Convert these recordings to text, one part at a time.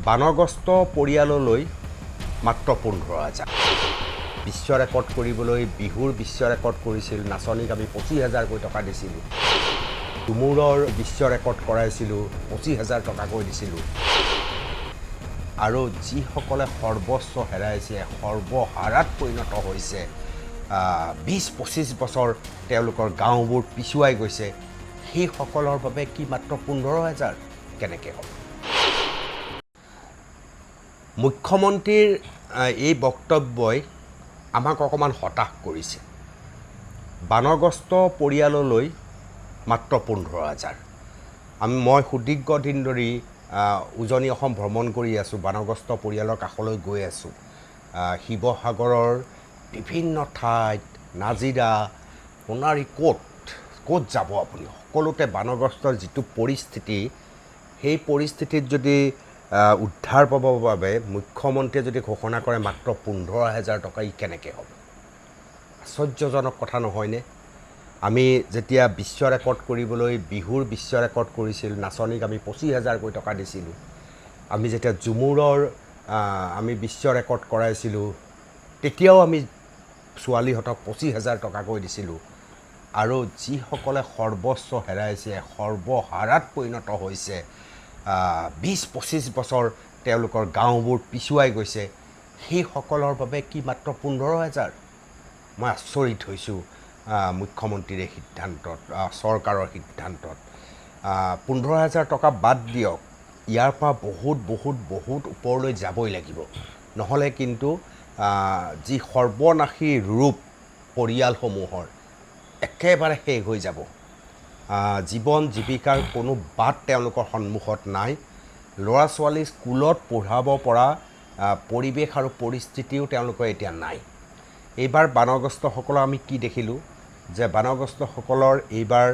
বানগ্ৰস্ত পৰিয়াললৈ মাত্ৰ 15,000 বিশ্ব ৰেকৰ্ড কৰিবলৈ বিহুৰ বিশ্ব ৰেকৰ্ড কৰিছিল নাচনীক আমি 25,000কৈ টকা দিছিলোঁ তুমুৰৰ বিশ্ব ৰেকৰ্ড কৰাইছিলোঁ 25,000 টকাকৈ দিছিলোঁ আৰু যিসকলে সৰ্বস্ব হেৰাইছে সৰ্বহাৰাত পৰিণত হৈছে 20-25 বছৰ তেওঁলোকৰ গাঁওবোৰ পিছুৱাই গৈছে সেইসকলৰ বাবে কি মাত্ৰ 15,000 কেনেকৈ হ'ব মুখ্যমন্ত্ৰীৰ এই বক্তব্যই আমাক অকণমান হতাশ কৰিছে বানগ্ৰস্ত পৰিয়াললৈ মাত্ৰ 15,000 মই সুদীৰ্ঘ দিন ধৰি উজনি অসম ভ্ৰমণ কৰি আছোঁ বানগ্ৰস্ত পৰিয়ালৰ কাষলৈ গৈ আছোঁ শিৱসাগৰৰ বিভিন্ন ঠাইত নাজিৰা সোণাৰী ক'ত যাব আপুনি সকলোতে বানগ্ৰস্তৰ যিটো পৰিস্থিতি সেই পৰিস্থিতিত যদি উদ্ধাৰ পাবৰ বাবে মুখ্যমন্ত্ৰীয়ে যদি ঘোষণা কৰে মাত্ৰ 15,000 টকা ই কেনেকৈ হ'ব আশ্চৰ্যজনক কথা নহয়নে আমি যেতিয়া বিশ্ব ৰেকৰ্ড কৰিবলৈ বিহুৰ বিশ্ব ৰেকৰ্ড কৰিছিল নাচনীক আমি 25,000কৈ টকা দিছিলোঁ আমি যেতিয়া ঝুমুৰৰ আমি বিশ্ব ৰেকৰ্ড কৰাইছিলোঁ তেতিয়াও আমি ছোৱালীহঁতক 25,000 টকাকৈ দিছিলোঁ আৰু যিসকলে সৰ্বস্ব হেৰাইছে সৰ্বহাৰাত পৰিণত হৈছে 20-25 বছৰ তেওঁলোকৰ গাঁওবোৰ পিছুৱাই গৈছে সেইসকলৰ বাবে কি মাত্ৰ 15,000 মই আচৰিত হৈছোঁ মুখ্যমন্ত্ৰীৰ এই সিদ্ধান্তত চৰকাৰৰ সিদ্ধান্তত 15,000 টকা বাদ দিয়ক ইয়াৰ পৰা বহুত ওপৰলৈ যাবই লাগিব নহ'লে কিন্তু যি সৰ্বনাশী ৰূপ পৰিয়ালসমূহৰ একেবাৰে শেষ হৈ যাব জীৱন জীৱিকাৰ কোনো বাট তেওঁলোকৰ সন্মুখত নাই ল'ৰা ছোৱালী স্কুলত পঢ়াব পৰা পৰিৱেশ আৰু পৰিস্থিতিও তেওঁলোকৰ এতিয়া নাই এইবাৰ বানগ্ৰস্তসকলক আমি কি দেখিলোঁ যে বানগ্ৰস্তসকলৰ এইবাৰ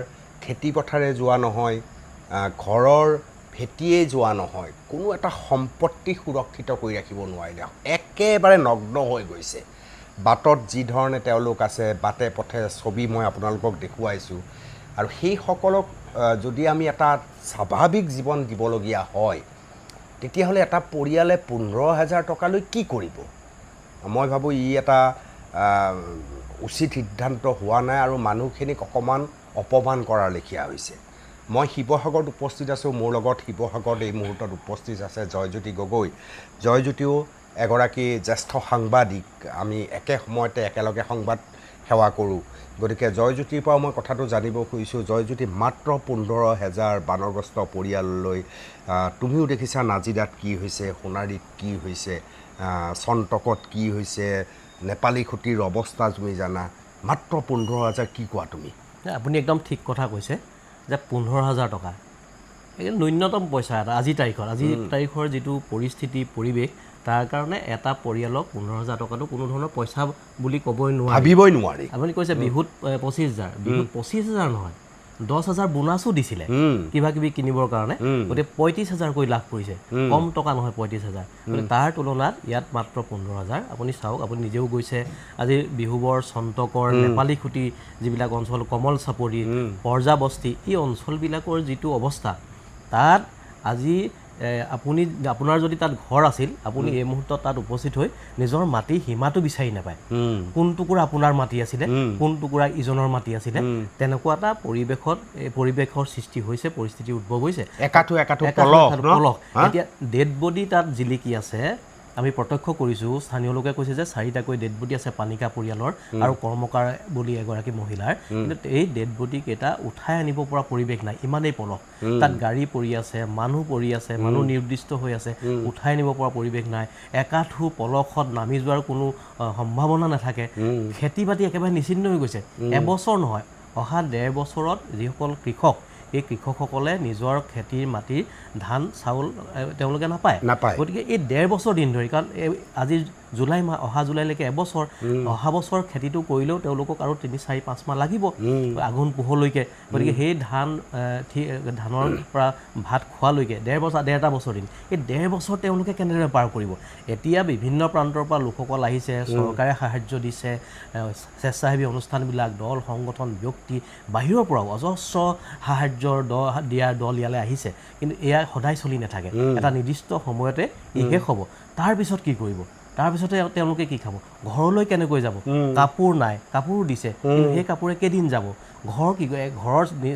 খেতি পথাৰে যোৱা নহয় ঘৰৰ ভেটিয়ে যোৱা নহয় কোনো এটা সম্পত্তি সুৰক্ষিত কৰি ৰাখিব নোৱাৰিলে একেবাৰে নগ্ন হৈ গৈছে বাটত যি ধৰণে তেওঁলোক আছে বাটে পথে ছবি মই আপোনালোকক দেখুৱাইছোঁ আৰু সেইসকলক যদি আমি এটা স্বাভাৱিক জীৱন দিবলগীয়া হয় তেতিয়াহ'লে এটা পৰিয়ালে 15,000 টকালৈ কি কৰিব মই ভাবোঁ ই এটা উচিত সিদ্ধান্ত হোৱা নাই আৰু মানুহখিনিক অকণমান অপমান কৰাৰ লেখীয়া হৈছে মই শিৱসাগৰত উপস্থিত আছোঁ মোৰ লগত শিৱসাগৰত এই মুহূৰ্তত উপস্থিত আছে জয়জ্যোতি গগৈ জয়জ্যোতিও এগৰাকী জ্যেষ্ঠ সাংবাদিক আমি একে সময়তে একেলগে সংবাদ সেৱা কৰোঁ গতিকে জয়জ্যোতিৰ পৰা মই কথাটো জানিব খুজিছোঁ জয়জ্যোতি মাত্ৰ 15,000 বানগ্ৰস্ত পৰিয়াললৈ তুমিও দেখিছা নাজিৰাত কি হৈছে সোণাৰীত কি হৈছে চন্তকত কি হৈছে নেপালী খুঁটিৰ অৱস্থা তুমি জানা মাত্ৰ 15,000 কি কোৱা তুমি আপুনি একদম ঠিক কথা কৈছে যে 15,000 টকা এই ন্যূনতম পইচা এটা আজিৰ তাৰিখৰ যিটো পৰিস্থিতি পৰিৱেশ তাৰ কাৰণে এটা পৰিয়ালক 15,000 টকাটো কোনো ধৰণৰ পইচা বুলি ক'বই নোৱাৰি ভাবিবই নোৱাৰি আপুনি কৈছে বিহুত 25,000 বিহুত 25,000 নহয় 10,000 বোনাছো দিছিলে কিবা কিবি কিনিবৰ কাৰণে গতিকে 35,000কৈ লাভ কৰিছে কম টকা নহয় 35,000 গতিকে তাৰ তুলনাত ইয়াত মাত্ৰ 15,000 আপুনি চাওক আপুনি নিজেও গৈছে আজি বিহুবৰ চন্তকৰ নেপালী খুঁটি যিবিলাক অঞ্চল কমল চাপৰি পৰ্যাবস্তি এই অঞ্চলবিলাকৰ যিটো অৱস্থা তাত আজি আপোনাৰ যদি তাত ঘৰ আছিল আপুনি এই মুহূৰ্তত তাত উপস্থিত হৈ নিজৰ মাটি সীমাটো বিচাৰি নাপায় কোন টুকুৰা আপোনাৰ মাটি আছিলে কোন টুকুৰা ইজনৰ মাটি আছিলে তেনেকুৱা এটা পৰিৱেশৰ সৃষ্টি হৈছে পৰিস্থিতি উদ্ভৱ হৈছে একাঠু পলস এতিয়া ডেড বডি তাত জিলিকি আছে আমি প্ৰত্যক্ষ কৰিছোঁ স্থানীয় লোকে কৈছে যে 4টাকৈ ডেড বডি আছে পানিকা পৰিয়ালৰ আৰু কৰ্মকাৰ বুলি এগৰাকী মহিলাৰ কিন্তু এই ডেড বডি কেইটা উঠাই আনিব পৰা পৰিৱেশ নাই ইমানেই পলস তাত গাড়ী পৰি আছে মানুহ পৰি আছে মানুহ নিৰ্দিষ্ট হৈ আছে উঠাই আনিব পৰা পৰিৱেশ নাই একাঠু পলসত নামি যোৱাৰ কোনো সম্ভাৱনা নাথাকে খেতি বাতি একেবাৰে নিচিন্ন হৈ গৈছে এবছৰ নহয় অহা 1.5 বছৰত যিসকল কৃষক এই কৃষকসকলে নিজৰ খেতিৰ মাটিৰ ধান চাউল তেওঁলোকে নাপায় গতিকে এই 1.5 বছৰ দিন ধৰি কাৰণ আজি জুলাই মাহ অহা জুলাইলৈকে এবছৰ অহা বছৰ খেতিটো কৰিলেও তেওঁলোকক আৰু 3-4-5 মাহ লাগিব আঘোণ পুহলৈকে গতিকে সেই ধানৰ পৰা ভাত খোৱালৈকে ডেৰটা বছৰ দিন এই 1.5 বছৰ তেওঁলোকে কেনেদৰে পাৰ কৰিব এতিয়া বিভিন্ন প্ৰান্তৰ পৰা লোকসকল আহিছে চৰকাৰে সাহায্য দিছে স্বেচ্ছাসেৱী অনুষ্ঠানবিলাক দল সংগঠন ব্যক্তি বাহিৰৰ পৰাও অজস্ৰ সাহায্যৰ দিয়াৰ দল ইয়ালৈ আহিছে কিন্তু এয়া সদায় চলি নাথাকে এটা নিৰ্দিষ্ট সময়তে ই শেষ হ'ব তাৰপিছত কি কৰিব তাৰপিছতে তেওঁলোকে কি খাব ঘৰলৈ কেনেকৈ যাব কাপোৰ নাই কাপোৰো দিছে কিন্তু সেই কাপোৰে কেইদিন যাব ঘৰ কি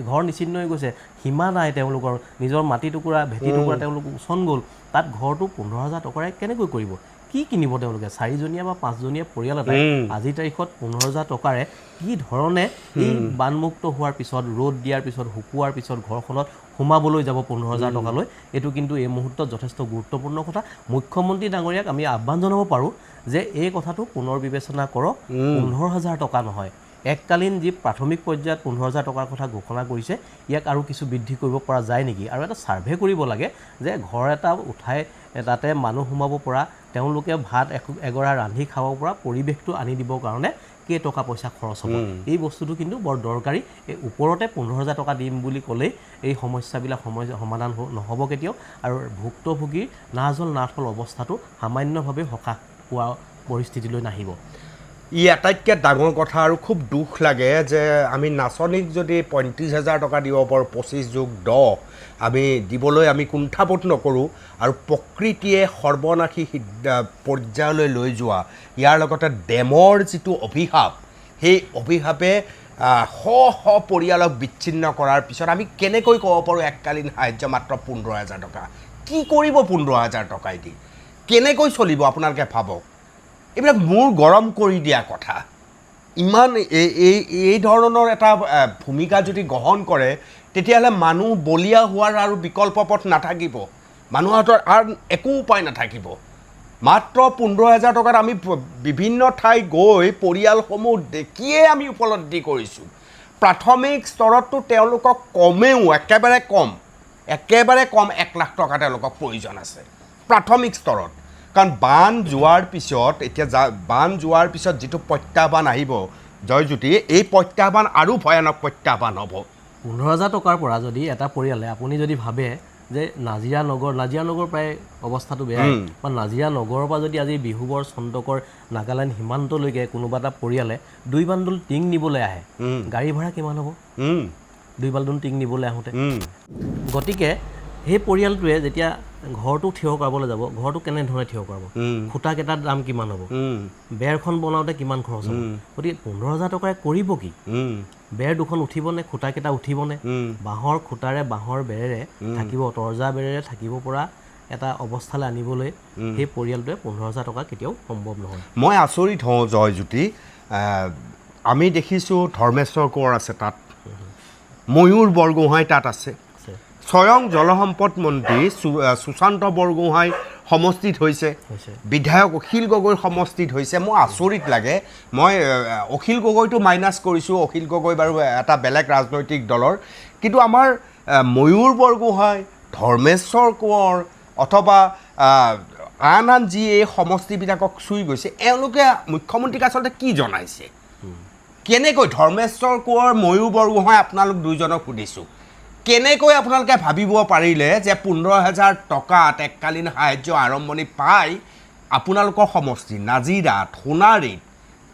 ঘৰ নিচিন্ন হৈ গৈছে সীমা নাই তেওঁলোকৰ নিজৰ মাটি টুকুৰা ভেটি টুকুৰা তেওঁলোক উচন গ'ল তাত ঘৰটো 15,000 টকাৰে কেনেকৈ কৰিব কি কিনিব তেওঁলোকে 4জনীয়া বা 5জনীয়া পৰিয়াল এটাই আজিৰ তাৰিখত 15,000 টকাৰে কি ধৰণে এই বানমুক্ত হোৱাৰ পিছত ৰ'দ দিয়াৰ পিছত শুকুৱাৰ পিছত ঘৰখনত সোমাবলৈ যাব 15,000 টকালৈ এইটো কিন্তু এই মুহূৰ্তত যথেষ্ট গুৰুত্বপূৰ্ণ কথা মুখ্যমন্ত্ৰী ডাঙৰীয়াক আমি আহ্বান জনাব পাৰোঁ যে এই কথাটো পুনৰ বিবেচনা কৰক 15,000 টকা নহয় এককালীন যি প্ৰাথমিক পৰ্যায়ত 15,000 টকাৰ কথা ঘোষণা কৰিছে ইয়াক আৰু কিছু বৃদ্ধি কৰিব পৰা যায় নেকি আৰু এটা ছাৰ্ভে কৰিব লাগে যে ঘৰ এটা উঠাই তাতে মানুহ সোমাব পৰা তেওঁলোকে ভাত এগৰা ৰান্ধি খাব পৰা পৰিৱেশটো আনি দিবৰ কাৰণে কেই টকা পইচা খৰচ হ'ব এই বস্তুটো কিন্তু বৰ দৰকাৰী এই ওপৰতে 15,000 টকা দিম বুলি ক'লেই এই সমস্যাবিলাক সমাধান নহ'ব কেতিয়াও আৰু ভুক্তভোগীৰ নাজল নাথল অৱস্থাটো সামান্যভাৱে হ্ৰাস পোৱা পৰিস্থিতিলৈ নাহিব ই আটাইতকৈ ডাঙৰ কথা আৰু খুব দুখ লাগে যে আমি নাচনীক যদি 35,000 টকা দিব পাৰোঁ 25+10 আমি দিবলৈ আমি কুণ্ঠাবোধ নকৰোঁ আৰু প্ৰকৃতিয়ে সৰ্বনাশী পৰ্যায়লৈ লৈ যোৱা ইয়াৰ লগতে ডেমৰ যিটো অভিশাপ সেই অভিশাপে শ পৰিয়ালক বিচ্ছিন্ন কৰাৰ পিছত আমি কেনেকৈ ক'ব পাৰোঁ এককালীন সাহায্য মাত্ৰ 15,000 টকা কি কৰিব 15,000 টকাই দি কেনেকৈ চলিব আপোনালোকে ভাবক এইবিলাক মূৰ গৰম কৰি দিয়া কথা ইমান এই ধৰণৰ এটা ভূমিকা যদি গ্ৰহণ কৰে তেতিয়াহ'লে মানুহ বলিয়া হোৱাৰ আৰু বিকল্প পথ নাথাকিব মানুহৰ হাতত আৰু একো উপায় নাথাকিব মাত্ৰ 15,000 টকাত আমি বিভিন্ন ঠাই গৈ পৰিয়ালসমূহ দেখিয়ে আমি উপলব্ধি কৰিছোঁ প্ৰাথমিক স্তৰততো তেওঁলোকক কমেও একেবাৰে কম 1 লাখ টকা তেওঁলোকক প্ৰয়োজন আছে প্ৰাথমিক স্তৰত কাৰণ বান যোৱাৰ পিছত এতিয়া বান যোৱাৰ পিছত যিটো প্ৰত্যাহ্বান আহিব জয়জ্যোতি এই প্ৰত্যাহ্বান আৰু ভয়ানক প্ৰত্যাহ্বান হ'ব 15,000 টকাৰ পৰা যদি এটা পৰিয়ালে আপুনি যদি ভাবে যে নাজিৰা নগৰ প্ৰায় অৱস্থাটো বেয়া বা নাজিৰা নগৰৰ পৰা যদি আজি বিহুবৰ চন্দকৰ নাগালেণ্ড সীমান্তলৈকে কোনোবা এটা পৰিয়ালে 2 বান্দুল টিং নিবলৈ আহে গাড়ী ভাড়া কিমান হ'ব 2 বান্দুল টিং নিবলৈ আহোঁতে গতিকে সেই পৰিয়ালটোৱে যেতিয়া ঘৰটো থিয় কৰাবলৈ যাব ঘৰটো কেনেধৰণে থিয় কৰাব খুঁটাকেইটাৰ দাম কিমান হ'ব বেৰখন বনাওঁতে কিমান খৰচ হ'ব গতিকে 15,000 টকাৰে কৰিব কি বেৰ দুখন উঠিবনে খুঁটাকেইটা উঠিবনে বাঁহৰ খুঁটাৰে বাঁহৰ বেৰেৰে থাকিব তৰ্জা বেৰেৰে থাকিব পৰা এটা অৱস্থালৈ আনিবলৈ সেই পৰিয়ালটোৱে 15,000 টকা কেতিয়াও সম্ভৱ নহয় মই আচৰিত হওঁ জয়জ্যোতি আমি দেখিছোঁ ধৰ্মেশ্বৰ কোঁৱৰ আছে তাত ময়ূৰ বৰগোহাঁই তাত আছে স্বয়ং জলসম্পদ মন্ত্ৰী সুশান্ত বৰগোহাঁই সমষ্টিত হৈছে বিধায়ক অখিল গগৈৰ সমষ্টিত হৈছে মোৰ আচৰিত লাগে মই অখিল গগৈটো মাইনাছ কৰিছোঁ অখিল গগৈ বাৰু এটা বেলেগ ৰাজনৈতিক দলৰ কিন্তু আমাৰ ময়ূৰ বৰগোহাঁই ধৰ্মেশ্বৰ কোঁৱৰ অথবা আন যি এই সমষ্টিবিলাকক চুই গৈছে এওঁলোকে মুখ্যমন্ত্ৰীক আচলতে কি জনাইছে কেনেকৈ ধৰ্মেশ্বৰ কোঁৱৰ ময়ূৰ বৰগোহাঁই আপোনালোক দুইজনক সুধিছোঁ কেনেকৈ আপোনালোকে ভাবিব পাৰিলে যে 15,000 টকাত এককালীন সাহায্য আৰম্ভণি পাই আপোনালোকৰ সমষ্টি নাজিৰাত সোণাৰীত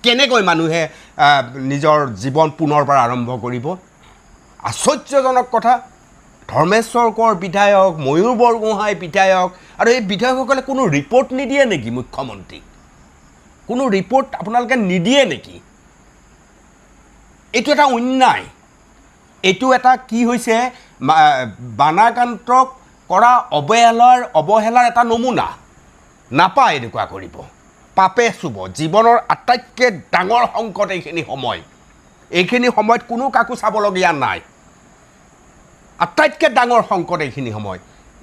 কেনেকৈ মানুহে নিজৰ জীৱন পুনৰ পৰা আৰম্ভ কৰিব আশ্চৰ্যজনক কথা ধৰ্মেশ্বৰ কোঁৱৰ বিধায়ক ময়ূৰ বৰগোহাঁই বিধায়ক আৰু এই বিধায়কসকলে কোনো ৰিপৰ্ট নিদিয়ে নেকি মুখ্যমন্ত্ৰীক কোনো ৰিপৰ্ট আপোনালোকে নিদিয়ে নেকি এইটো এটা অন্যায় এইটো এটা কি হৈছে বানাক্ৰান্তক কৰা অৱহেলাৰ এটা নমুনা নাপায় এনেকুৱা কৰিব পাপে চুব জীৱনৰ আটাইতকৈ ডাঙৰ সংকট এইখিনি সময়ত কোনো কাকো চাবলগীয়া নাই আটাইতকৈ ডাঙৰ সংকট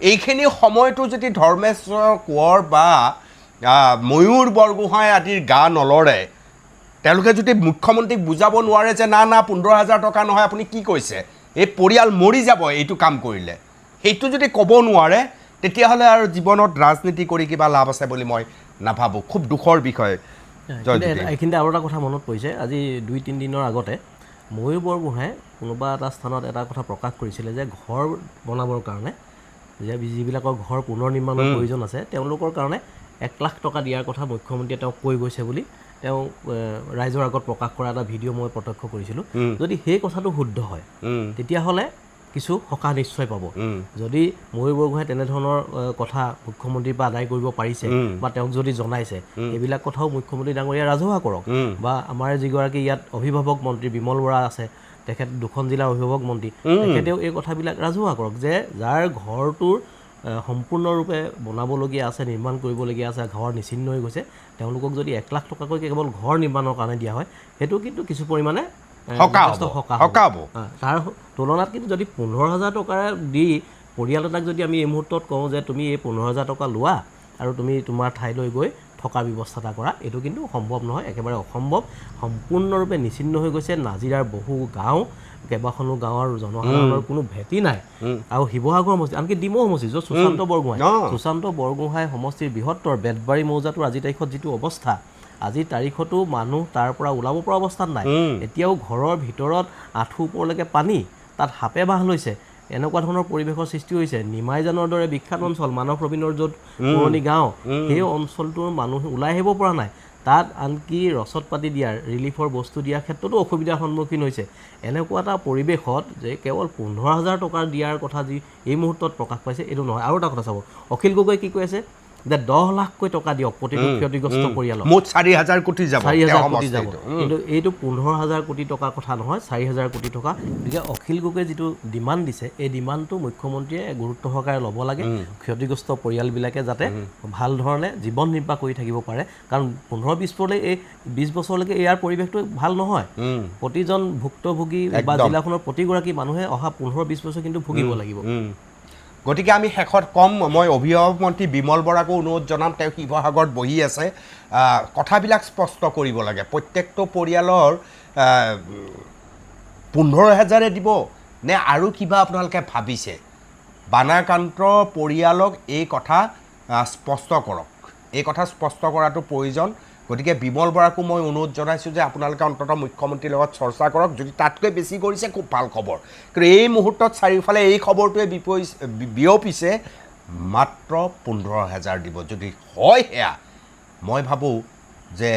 এইখিনি সময়তো যদি ধৰ্মেশ্বৰ কোঁৱৰ বা ময়ূৰ বৰগোহাঁই আদিৰ গা নলৰে তেওঁলোকে যদি মুখ্যমন্ত্ৰীক বুজাব নোৱাৰে যে না 15,000 টকা নহয় আপুনি কি কৈছে এই পৰিয়াল মৰি যাব এইটো কাম কৰিলে সেইটো যদি ক'ব নোৱাৰে তেতিয়াহ'লে আৰু জীৱনত ৰাজনীতি কৰি কিবা লাভ আছে বুলি মই নাভাবোঁ। খুব দুখৰ বিষয়। এইখিনিতে আৰু এটা কথা মনত পৰিছে, আজি 2-3 দিনৰ আগতে ময়ূৰ বৰগোহাঁয়ে কোনোবা এটা স্থানত এটা কথা প্ৰকাশ কৰিছিলে যে ঘৰ বনাবৰ কাৰণে যে যিবিলাকৰ ঘৰ পুনৰ নিৰ্মাণৰ প্ৰয়োজন আছে তেওঁলোকৰ কাৰণে 1 লাখ টকা দিয়াৰ কথা মুখ্যমন্ত্ৰীয়ে তেওঁক কৈ গৈছে বুলি তেওঁ ৰাইজৰ আগত প্ৰকাশ কৰা এটা ভিডিঅ' মই প্ৰত্যক্ষ কৰিছিলোঁ। যদি সেই কথাটো শুদ্ধ হয় তেতিয়াহ'লে কিছু সকাহ নিশ্চয় পাব। যদি ময়ূৰ বৰগোহাঁয়ে তেনেধৰণৰ কথা মুখ্যমন্ত্ৰীৰ পৰা আদায় কৰিব পাৰিছে বা তেওঁক যদি জনাইছে, এইবিলাক কথাও মুখ্যমন্ত্ৰী ডাঙৰীয়া ৰাজহুৱা কৰক। বা আমাৰ যিগৰাকী ইয়াত অভিভাৱক মন্ত্ৰী বিমল বৰা আছে, তেখেত 2খন জিলাৰ অভিভাৱক মন্ত্ৰী, তেখেতেও এই কথাবিলাক ৰাজহুৱা কৰক যে যাৰ ঘৰটোৰ সম্পূৰ্ণৰূপে বনাবলগীয়া আছে, নিৰ্মাণ কৰিবলগীয়া আছে, ঘৰ নিচিন্ন হৈ গৈছে, তেওঁলোকক যদি 1 লাখ টকাকৈ কেৱল ঘৰ নিৰ্মাণৰ কাৰণে দিয়া হয়, সেইটো কিন্তু কিছু পৰিমাণে সকাহ হ'ব। তাৰ তুলনাত কিন্তু যদি 15,000 টকা দি পৰিয়াল এটাক যদি আমি এই মুহূৰ্তত কওঁ যে তুমি এই 15,000 টকা লোৱা আৰু তুমি তোমাৰ ঠাইলৈ গৈ থকাৰ ব্যৱস্থা এটা কৰা, এইটো কিন্তু সম্ভৱ নহয়, একেবাৰে অসম্ভৱ। সম্পূৰ্ণৰূপে নিচিন্ন হৈ গৈছে নাজিৰাৰ বহু গাঁও, কেইবাখনো গাঁৱৰ জনসাধাৰণৰ কোনো ভেটি নাই। আৰু শিৱসাগৰ সমষ্টি, আনকি ডিমৌ সমষ্টি য'ত সুশান্ত বৰগোহাঁই সমষ্টিৰ বৃহত্তৰ বেতবাৰী মৌজাটোৰ আজিৰ তাৰিখত যিটো অৱস্থা, আজিৰ তাৰিখতো মানুহ তাৰ পৰা ওলাব পৰা অৱস্থাত নাই। এতিয়াও ঘৰৰ ভিতৰত আঁঠু ওপৰলৈকে পানী, তাত সাপে বাহ লৈছে, এনেকুৱা ধৰণৰ পৰিৱেশৰ সৃষ্টি হৈছে। নিমাইজানৰ দৰে বিখ্যাত অঞ্চল, মানস ৰবীন্দ্ৰৰ য'ত পুৰণি গাঁও, সেই অঞ্চলটোৰ মানুহ ওলাই আহিব পৰা নাই। তাত আনকি ৰচদ পাতি দিয়াৰ, ৰিলিফৰ বস্তু দিয়াৰ ক্ষেত্ৰতো অসুবিধাৰ সন্মুখীন হৈছে। এনেকুৱা এটা পৰিৱেশত যে কেৱল 15,000 টকা দিয়াৰ কথা যি এই মুহূৰ্তত প্ৰকাশ পাইছে, এইটো নহয়। আৰু এটা কথা চাব, অখিল গগৈ কি কৈ আছে যে 10 লাখকৈ টকা দিয়ক প্ৰতিটো ক্ষতিগ্ৰস্ত পৰিয়ালক, মুঠ 4,000 কোটি যাব। কিন্তু এইটো 15,000 কোটি টকাৰ কথা নহয়, 4,000 কোটি টকা। গতিকে অখিল গগৈয়ে যিটো ডিমাণ্ড দিছে, এই ডিমাণ্ডটো মুখ্যমন্ত্ৰীয়ে গুৰুত্ব সহকাৰে ল'ব লাগে। ক্ষতিগ্ৰস্ত পৰিয়ালবিলাকে যাতে ভাল ধৰণে জীৱন নিৰ্বাহ কৰি থাকিব পাৰে, কাৰণ 15-20 বছৰলৈকে ইয়াৰ পৰিৱেশটো ভাল নহয়। প্ৰতিজন ভুক্তভোগী বা জিলাখনৰ প্ৰতিগৰাকী মানুহে অহা 15-20 বছৰ কিন্তু ভুগিব লাগিব। গতিকে আমি শেষত কম, মই অভিভাৱক মন্ত্ৰী বিমল বৰাকো অনুৰোধ জনাম, তেওঁ শিৱসাগৰত বহি আছে, কথাবিলাক স্পষ্ট কৰিব লাগে। প্ৰত্যেকটো পৰিয়ালৰ 15,000 দিব নে আৰু কিবা আপোনালোকে ভাবিছে? বানাকান্ত পৰিয়ালক এই কথা স্পষ্ট কৰক, এই কথা স্পষ্ট কৰাটো প্ৰয়োজন। গতিকে বিমল বৰাকো মই অনুৰোধ জনাইছোঁ যে আপোনালোকে অন্ততঃ মুখ্যমন্ত্ৰীৰ লগত চৰ্চা কৰক। যদি তাতকৈ বেছি কৰিছে খুব ভাল খবৰ, কিন্তু এই মুহূৰ্তত চাৰিওফালে এই খবৰটোৱে বিয়পিছে মাত্ৰ 15,000 দিব। যদি হয় সেয়া, মই ভাবোঁ যে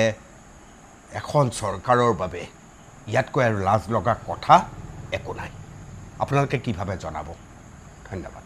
এখন চৰকাৰৰ বাবে ইয়াতকৈ আৰু লাজ লগা কথা একো নাই। আপোনালোকে কি ভাবে জনাব। ধন্যবাদ।